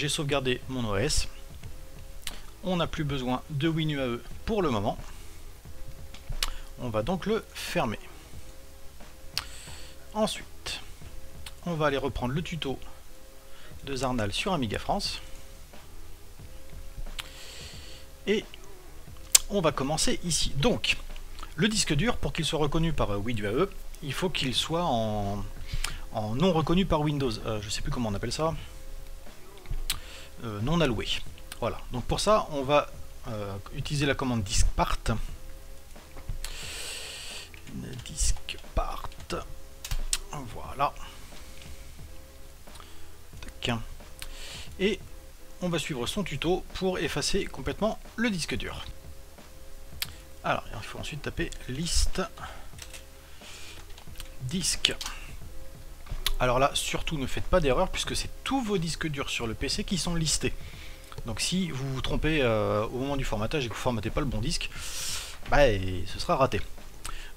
j'ai sauvegardé mon OS. On n'a plus besoin de WinUAE pour le moment. On va donc le fermer. Ensuite, on va aller reprendre le tuto de Zarnal sur Amiga France. Et on va commencer ici. Donc, le disque dur, pour qu'il soit reconnu par WinUAE, il faut qu'il soit en non reconnu par Windows. Je ne sais plus comment on appelle ça. Non alloué. Voilà. Donc pour ça, on va utiliser la commande diskpart. Diskpart. Voilà. Tac. Et on va suivre son tuto pour effacer complètement le disque dur. Alors, il faut ensuite taper liste disque. Alors là, surtout ne faites pas d'erreur puisque c'est tous vos disques durs sur le PC qui sont listés. Donc si vous vous trompez au moment du formatage et que vous ne formatez pas le bon disque, bah, ce sera raté.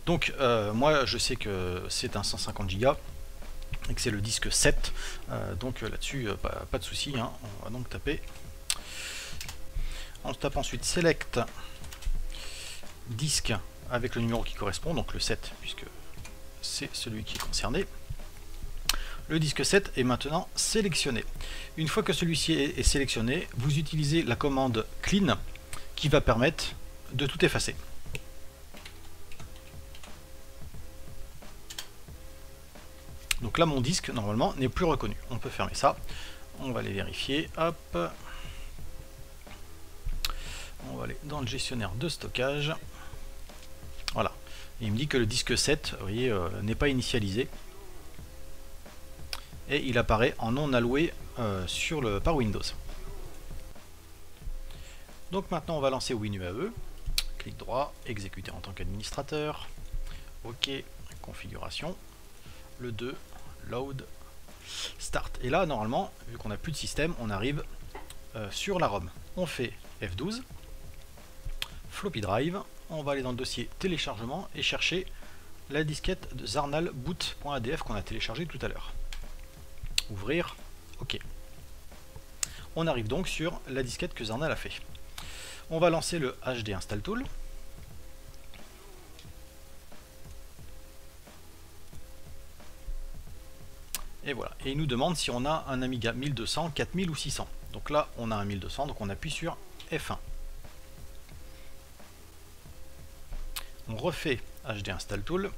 Donc moi je sais que c'est un 150 Go et que c'est le disque 7. Donc là-dessus, pas de souci, hein. On va donc taper. On tape ensuite select disque avec le numéro qui correspond, donc le 7 puisque c'est celui qui est concerné. Le disque 7 est maintenant sélectionné. Une fois que celui-ci est sélectionné, vous utilisez la commande clean qui va permettre de tout effacer. Donc là, mon disque, normalement, n'est plus reconnu. On peut fermer ça. On va aller vérifier. Hop. On va aller dans le gestionnaire de stockage. Voilà. Et il me dit que le disque 7, vous voyez, n'est pas initialisé. Et il apparaît en non alloué par Windows. Donc maintenant on va lancer WinUAE, clic droit, exécuter en tant qu'administrateur, OK, configuration, le 2, load, start. Et là normalement, vu qu'on n'a plus de système, on arrive sur la ROM. On fait F12, floppy drive, on va aller dans le dossier téléchargement et chercher la disquette de Zarnal boot.adf qu'on a téléchargé tout à l'heure. Ouvrir, OK. On arrive donc sur la disquette que Zarnal a fait. On va lancer le HD Install Tool. Et voilà. Et il nous demande si on a un Amiga 1200, 4000 ou 600. Donc là, on a un 1200, donc on appuie sur F1. On refait HD Install Tool.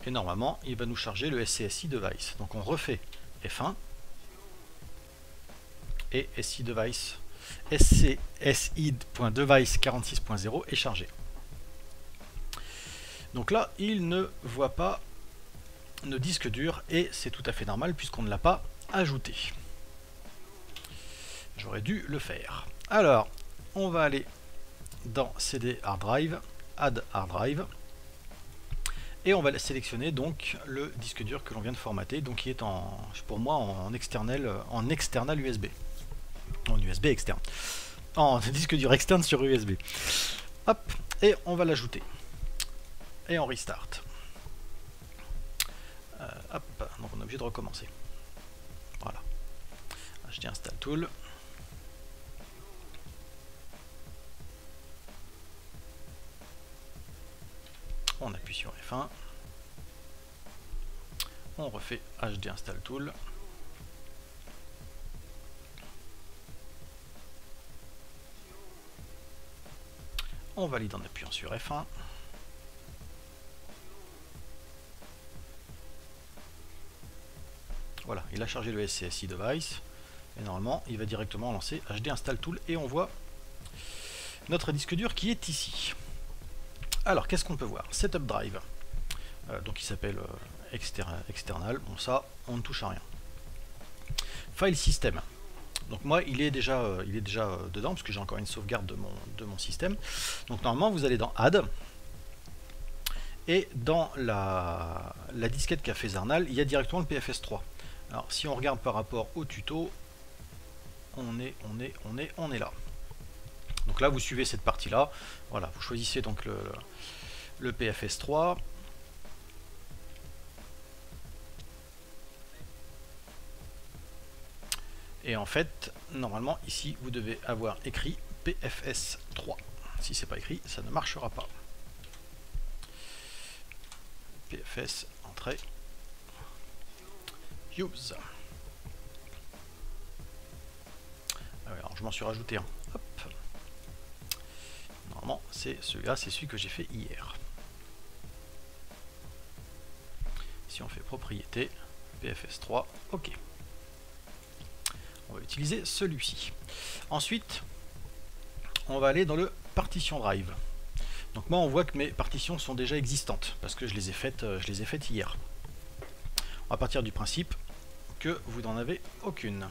Et normalement, il va nous charger le SCSI Device. Donc on refait F1 et SCSI Device 46.0 est chargé. Donc là, il ne voit pas de disque dur et c'est tout à fait normal puisqu'on ne l'a pas ajouté. J'aurais dû le faire. Alors, on va aller dans CD Hard Drive, Add Hard Drive. Et on va sélectionner donc le disque dur que l'on vient de formater, donc qui est pour moi en external USB. En USB externe. En disque dur externe sur USB. Hop, et on va l'ajouter. Et on restart. Hop, donc on est obligé de recommencer. Voilà. HD Install Tool. On appuie sur F1. On refait HD Install Tool. On valide en appuyant sur F1. Voilà, il a chargé le SCSI Device. Et normalement, il va directement lancer HD Install Tool. Et on voit notre disque dur qui est ici. Alors, qu'est-ce qu'on peut voir? Setup Drive. Donc il s'appelle external. Bon, ça, on ne touche à rien. File System. Donc moi, il est déjà dedans, parce que j'ai encore une sauvegarde de mon système. Donc normalement, vous allez dans Add. Et dans la disquette qu'a fait Zarnal, il y a directement le PFS3. Alors, si on regarde par rapport au tuto, on est là. Donc là, vous suivez cette partie-là. Voilà, vous choisissez donc le PFS3. Et en fait, normalement, ici, vous devez avoir écrit PFS 3. Si c'est pas écrit, ça ne marchera pas. PFS, entrée, use. Alors, je m'en suis rajouté un. Hop. Normalement, c'est celui-là, c'est celui que j'ai fait hier. Si on fait propriété, PFS 3, ok. On va utiliser celui-ci. Ensuite, on va aller dans le partition drive. Donc moi, on voit que mes partitions sont déjà existantes parce que je les ai faites hier. On va partir du principe que vous n'en avez aucune.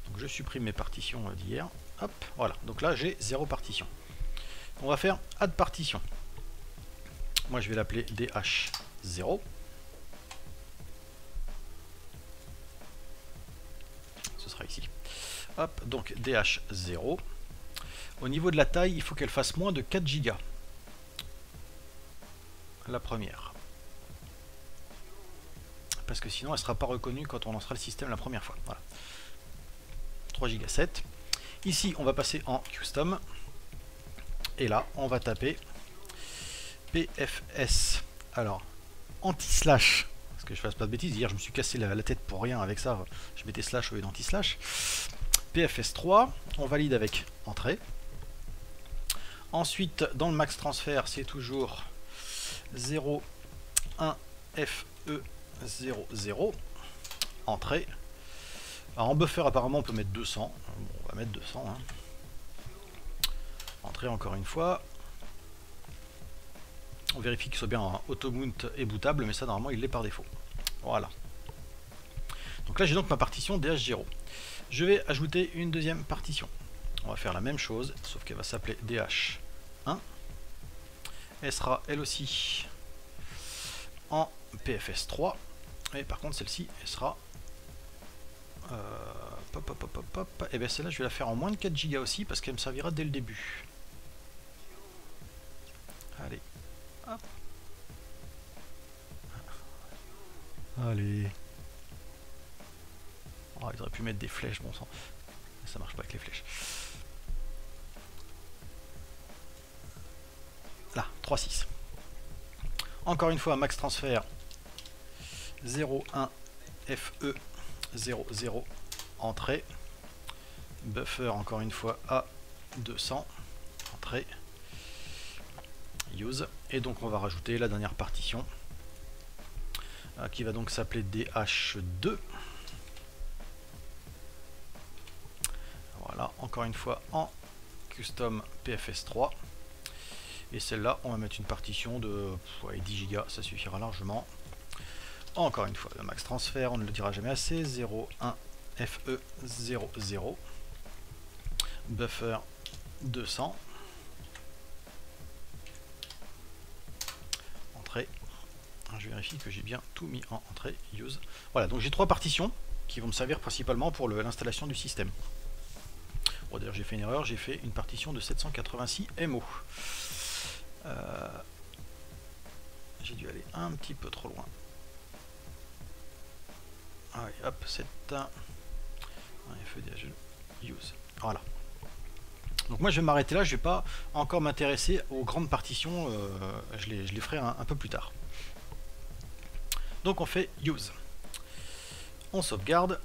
Donc je supprime mes partitions d'hier. Hop, voilà. Donc là, j'ai 0 partition. On va faire add partition. Moi, je vais l'appeler DH0. Ce sera ici. Hop, donc DH0. Au niveau de la taille, il faut qu'elle fasse moins de 4 Go. La première. Parce que sinon, elle ne sera pas reconnue quand on lancera le système la première fois. Voilà. 3 Go 7. Ici, on va passer en custom. Et là, on va taper PFS. Alors, anti-slash. Parce que je fasse pas de bêtises. Hier, je me suis cassé la tête pour rien avec ça. Je mettais slash au lieu d'anti-slash. PFS 3. On valide avec entrée. Ensuite, dans le max transfert, c'est toujours 0, 1, FE 0, 0. Entrée. Alors, en buffer, apparemment, on peut mettre 200. Bon, on va mettre 200. Hein. Entrée encore une fois. On vérifie qu'il soit bien en auto-mount et bootable, mais ça, normalement, il l'est par défaut. Voilà. Donc là, j'ai donc ma partition DH0. Je vais ajouter une deuxième partition. On va faire la même chose, sauf qu'elle va s'appeler DH1. Elle sera, elle aussi, en PFS 3. Et par contre, celle-ci, elle sera... Et bien celle-là, je vais la faire en moins de 4 Go aussi, parce qu'elle me servira dès le début. Allez. Hop. Allez. Oh, ils auraient pu mettre des flèches, bon sang. Ça marche pas avec les flèches. Là, 3,6. Encore une fois, max transfert 0,1 FE 0,0 entrée. Buffer encore une fois à 200 entrée. Use. Et donc on va rajouter la dernière partition qui va donc s'appeler DH2. Voilà, encore une fois en custom PFS 3. Et celle-là, on va mettre une partition de 10 Go, ça suffira largement. Encore une fois, le max transfert, on ne le dira jamais assez, 0,1 FE 0,0. Buffer 200. Entrée. Je vérifie que j'ai bien tout mis en entrée, use. Voilà, donc j'ai 3 partitions qui vont me servir principalement pour l'installation du système. Bon, d'ailleurs, j'ai fait une erreur, j'ai fait une partition de 786 MO. J'ai dû aller un petit peu trop loin. Allez, hop, c'est un FEDH use. Voilà. Donc moi je vais m'arrêter là, je vais pas encore m'intéresser aux grandes partitions, je les ferai un peu plus tard. Donc on fait use. On sauvegarde.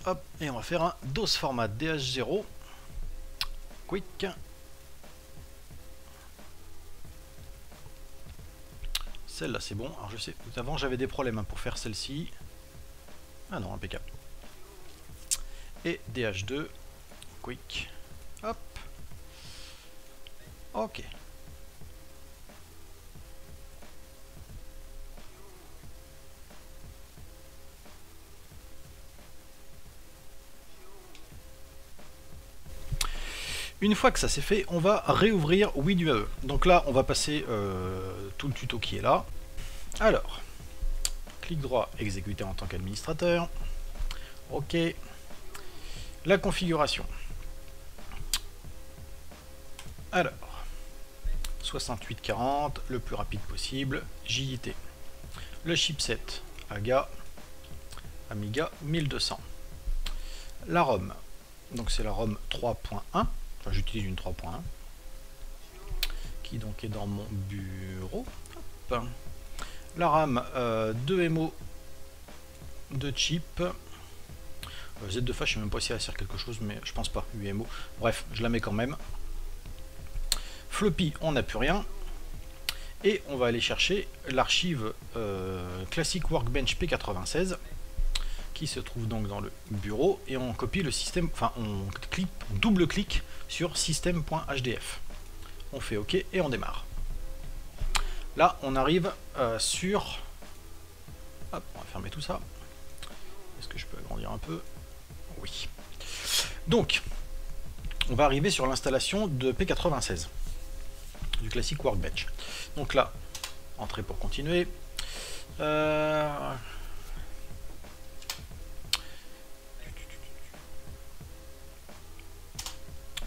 Hop, et on va faire un DOS format DH0. Quick. Celle-là c'est bon. Alors je sais, avant j'avais des problèmes pour faire celle-ci. Ah non, impeccable. Et DH2. Quick. Hop. Ok. Une fois que ça c'est fait, on va réouvrir WinUAE. Donc là, on va passer tout le tuto qui est là. Alors, clic droit, exécuter en tant qu'administrateur. OK. La configuration. Alors, 6840, le plus rapide possible. JIT. Le chipset AGA. Amiga 1200. La ROM, donc c'est la ROM 3.1, enfin j'utilise une 3.1, qui donc est dans mon bureau. Hop. La RAM, 2 MO, 2 chips. Z2F, je sais même pas si elle sert quelque chose, mais je pense pas. 8 MO. Bref, je la mets quand même. Floppy, on n'a plus rien. Et on va aller chercher l'archive classique Workbench P96 qui se trouve donc dans le bureau, et on copie le système, enfin on double-clique sur système.hdf. On fait OK et on démarre. Là, on arrive sur... Hop, on va fermer tout ça. Est-ce que je peux agrandir un peu? Oui. Donc, on va arriver sur l'installation de P96, du classique Workbench. Donc là, entrée pour continuer.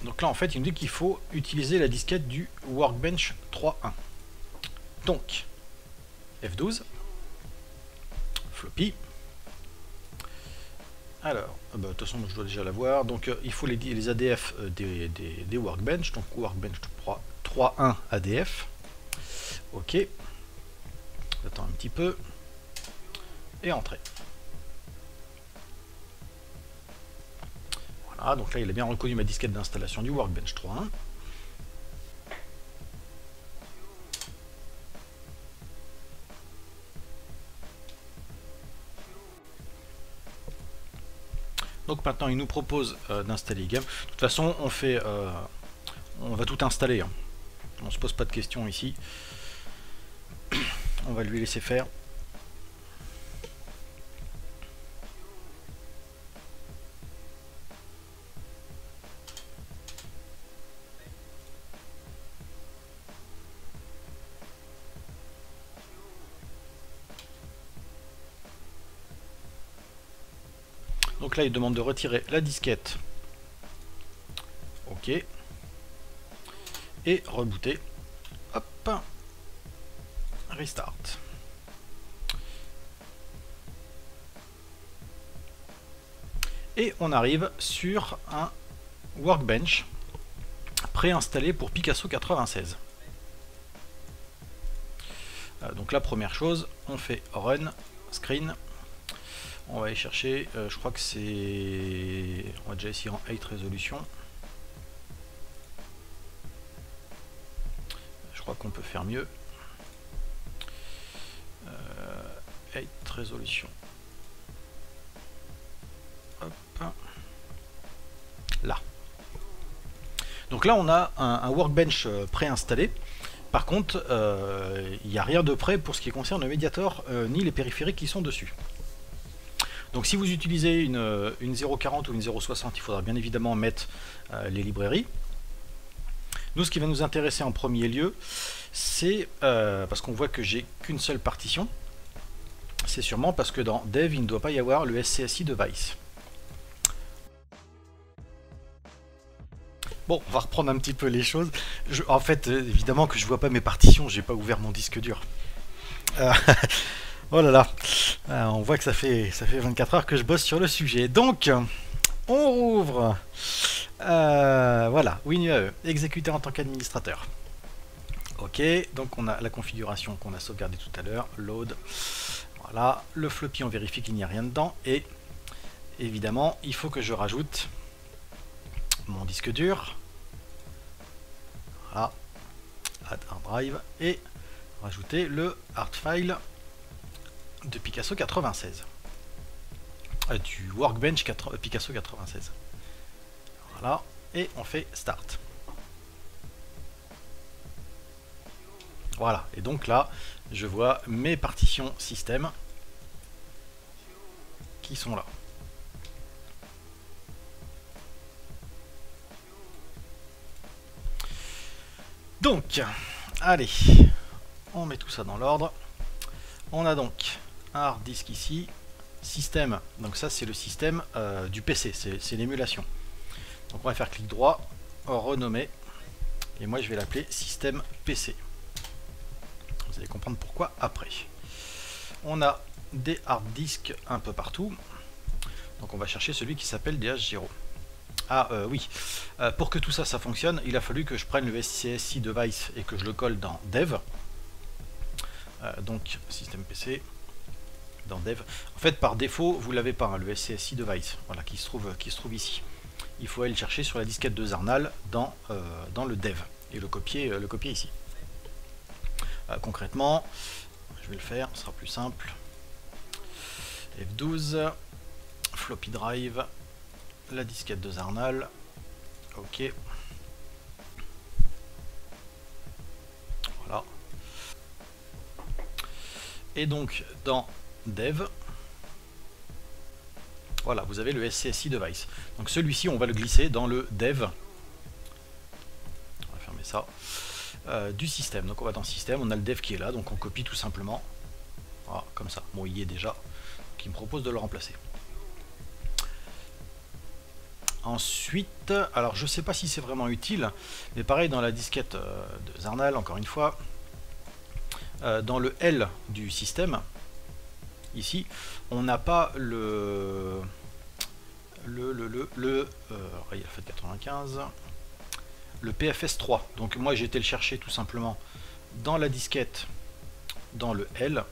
Donc là, en fait, il nous dit qu'il faut utiliser la disquette du Workbench 3.1. Donc, F12, floppy. Alors, de toute façon, je dois déjà l'avoir. Donc, il faut les ADF des Workbench. Donc, Workbench 3.1 ADF. OK. J'attends un petit peu. Et entrée. Voilà, donc là, il a bien reconnu ma disquette d'installation du Workbench 3.1. Donc maintenant, il nous propose d'installer Game. De toute façon, on va tout installer. Hein. On se pose pas de questions ici. On va lui laisser faire. Donc là, il demande de retirer la disquette. OK. Et rebooter. Hop. Restart. Et on arrive sur un Workbench préinstallé pour Picasso 96. Donc la première chose, on fait Run, Screen. On va aller chercher, je crois que c'est... On va déjà essayer en 8 résolution. Je crois qu'on peut faire mieux. 8 résolution. Hop. Là. Donc là, on a un Workbench préinstallé. Par contre, il n'y a rien de prêt pour ce qui concerne le Mediator, ni les périphériques qui sont dessus. Donc si vous utilisez une 0.40 ou une 0.60, il faudra bien évidemment mettre les librairies. Nous, ce qui va nous intéresser en premier lieu, c'est, parce qu'on voit que j'ai qu'une seule partition, c'est sûrement parce que dans Dev, il ne doit pas y avoir le SCSI device. Bon, on va reprendre un petit peu les choses. En fait, évidemment que je vois pas mes partitions, j'ai pas ouvert mon disque dur. Oh là là, on voit que ça fait 24 heures que je bosse sur le sujet. Donc, on rouvre. Voilà, WinUAE, exécuté en tant qu'administrateur. Ok, donc on a la configuration qu'on a sauvegardée tout à l'heure, load. Voilà, le floppy, on vérifie qu'il n'y a rien dedans. Et évidemment, il faut que je rajoute mon disque dur. Voilà, add hard drive. Et rajouter le hard file de Picasso 96. Du Workbench Picasso 96. Voilà, et on fait Start. Voilà, et donc là, je vois mes partitions système qui sont là. Donc, allez, on met tout ça dans l'ordre. On a donc un hard disk ici, système, donc ça c'est le système du PC, c'est l'émulation. Donc on va faire clic droit, renommer, et moi je vais l'appeler système PC. Vous allez comprendre pourquoi après. On a des hard disks un peu partout. Donc on va chercher celui qui s'appelle DH0. Ah oui, pour que tout ça fonctionne, il a fallu que je prenne le SCSI device et que je le colle dans dev. Donc système PC dans dev. En fait par défaut vous l'avez pas, hein, le SCSI device, voilà, qui se trouve ici. Il faut aller le chercher sur la disquette de Zarnal dans le dev et le copier ici. Concrètement, je vais le faire, ce sera plus simple. F12, floppy drive, la disquette de Zarnal, ok. Voilà. Et donc dans dev, voilà, vous avez le SCSI device. Donc celui-ci, on va le glisser dans le dev. On va fermer ça. Du système. Donc on va dans système, on a le dev qui est là, donc on copie tout simplement. Voilà, comme ça. Bon, il y est déjà. Donc il me propose de le remplacer. Ensuite, alors je sais pas si c'est vraiment utile, mais pareil dans la disquette de Zarnal, encore une fois, dans le L du système, ici, on n'a pas il a fait 95, le PFS3. Donc moi j'ai été le chercher tout simplement dans la disquette, dans le L.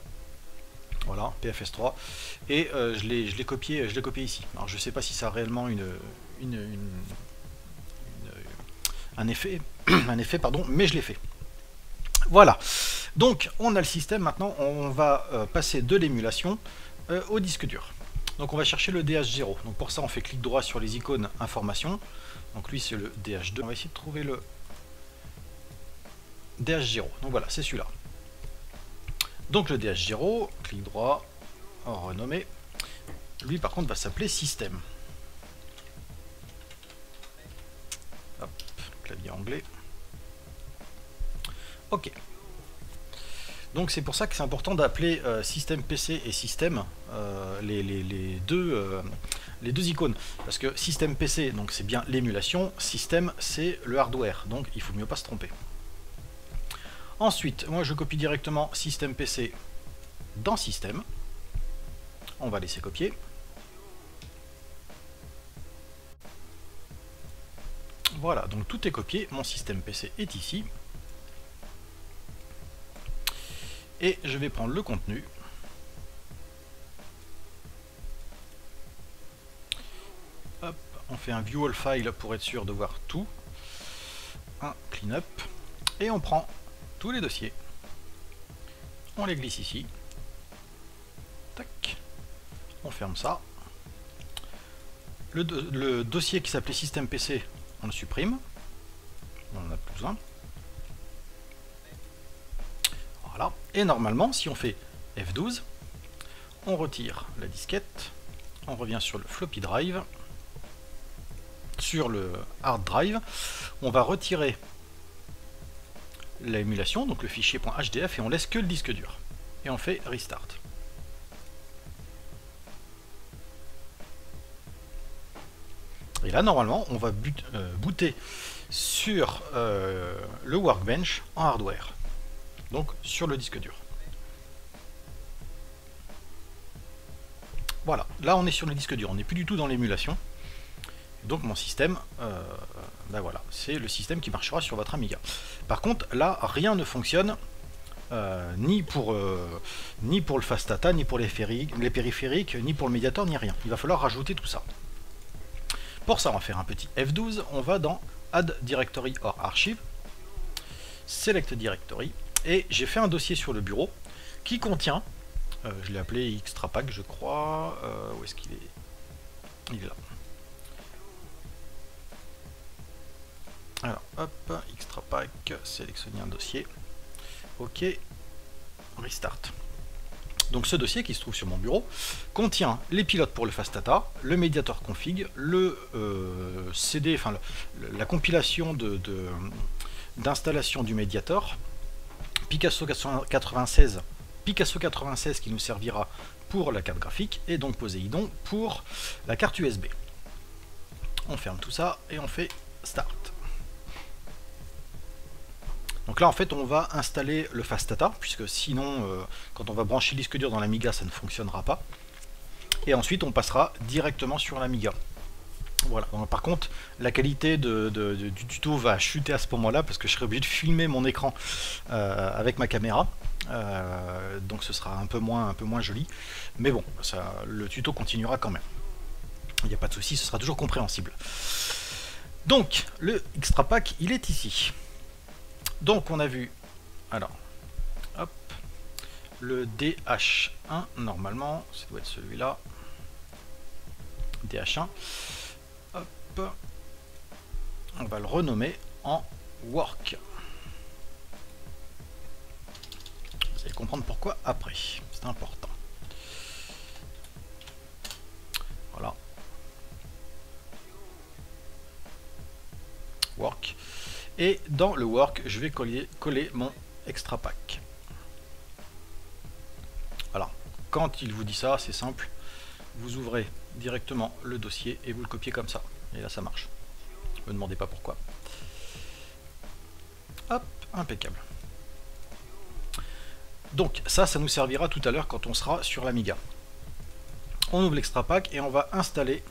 Voilà, PFS3, et je l'ai copié ici. Alors je sais pas si ça a réellement un effet, pardon, mais je l'ai fait. Voilà, donc on a le système. Maintenant on va passer de l'émulation au disque dur. Donc on va chercher le DH0. Donc pour ça on fait clic droit sur les icônes information. Donc lui c'est le DH2. On va essayer de trouver le DH0. Donc voilà, c'est celui-là. Donc le DH0, clic droit, renommer. Lui par contre va s'appeler système. Hop, clavier anglais. Ok. Donc c'est pour ça que c'est important d'appeler système PC et système les deux icônes. Parce que système PC, donc c'est bien l'émulation, système c'est le hardware, donc il faut mieux pas se tromper. Ensuite, moi je copie directement système PC dans système. On va laisser copier. Voilà, donc tout est copié, mon système PC est ici. Et je vais prendre le contenu. Hop, on fait un view all file pour être sûr de voir tout. Un cleanup. Et on prend tous les dossiers. On les glisse ici. Tac. On ferme ça. Le dossier qui s'appelait système PC, on le supprime. On n'en a plus besoin. Voilà. Et normalement, si on fait F12, on retire la disquette, on revient sur le floppy drive, sur le hard drive, on va retirer l'émulation, donc le fichier .hdf, et on laisse que le disque dur. Et on fait restart. Et là, normalement, on va booter sur le workbench en hardware. Donc sur le disque dur. Voilà, là on est sur le disque dur, on n'est plus du tout dans l'émulation. Donc mon système, ben voilà, c'est le système qui marchera sur votre Amiga. Par contre, là, rien ne fonctionne, ni pour le fast data, ni pour les périphériques, ni pour le médiator, ni rien. Il va falloir rajouter tout ça. Pour ça, on va faire un petit F12, on va dans Add Directory or Archive, Select Directory, et j'ai fait un dossier sur le bureau qui contient, je l'ai appelé Extrapack je crois, où est-ce qu'il est? Il est là. Alors hop, Extrapack, sélectionner un dossier, ok, restart. Donc ce dossier qui se trouve sur mon bureau contient les pilotes pour le fast data, le médiator config, le CD, enfin la compilation d'installation du médiator, Picasso 96 qui nous servira pour la carte graphique, et donc Poséidon pour la carte USB. On ferme tout ça et on fait start. Donc là en fait on va installer le Fast Data, puisque sinon quand on va brancher le disque dur dans l'Amiga ça ne fonctionnera pas. Et ensuite on passera directement sur l'Amiga. Voilà. Donc, par contre la qualité du tuto va chuter à ce moment là, parce que je serai obligé de filmer mon écran avec ma caméra. Donc ce sera un peu moins joli. Mais bon, le tuto continuera quand même. Il n'y a pas de souci, ce sera toujours compréhensible. Donc le extra pack il est ici. Donc on a vu, alors, hop, le DH1, normalement, ça doit être celui-là, DH1, hop, on va le renommer en Work. Vous allez comprendre pourquoi après, c'est important. Voilà. Work. Et dans le work, je vais coller mon extra pack. Voilà. Quand il vous dit ça, c'est simple. Vous ouvrez directement le dossier et vous le copiez comme ça. Et là, ça marche. Ne me demandez pas pourquoi. Hop, impeccable. Donc ça nous servira tout à l'heure quand on sera sur l'Amiga. On ouvre l'extra pack et on va installer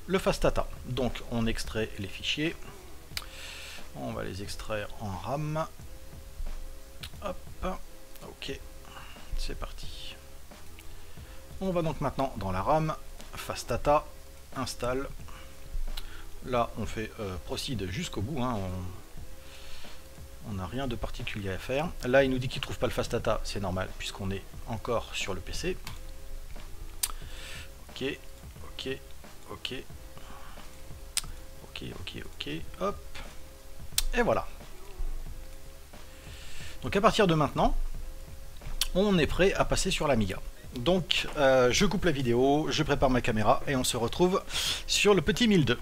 le Fast Data. Donc on extrait les fichiers. On va les extraire en RAM. Hop, ok, c'est parti. On va donc maintenant dans la RAM, Fast Data, installe. Là, on fait proceed jusqu'au bout. Hein, on n'a rien de particulier à faire. Là, il nous dit qu'il ne trouve pas le Fast Data, c'est normal puisqu'on est encore sur le PC. Ok, ok, ok, ok, ok, ok, hop. Et voilà. Donc à partir de maintenant, on est prêt à passer sur l'Amiga. Donc je coupe la vidéo, je prépare ma caméra et on se retrouve sur le petit 1002.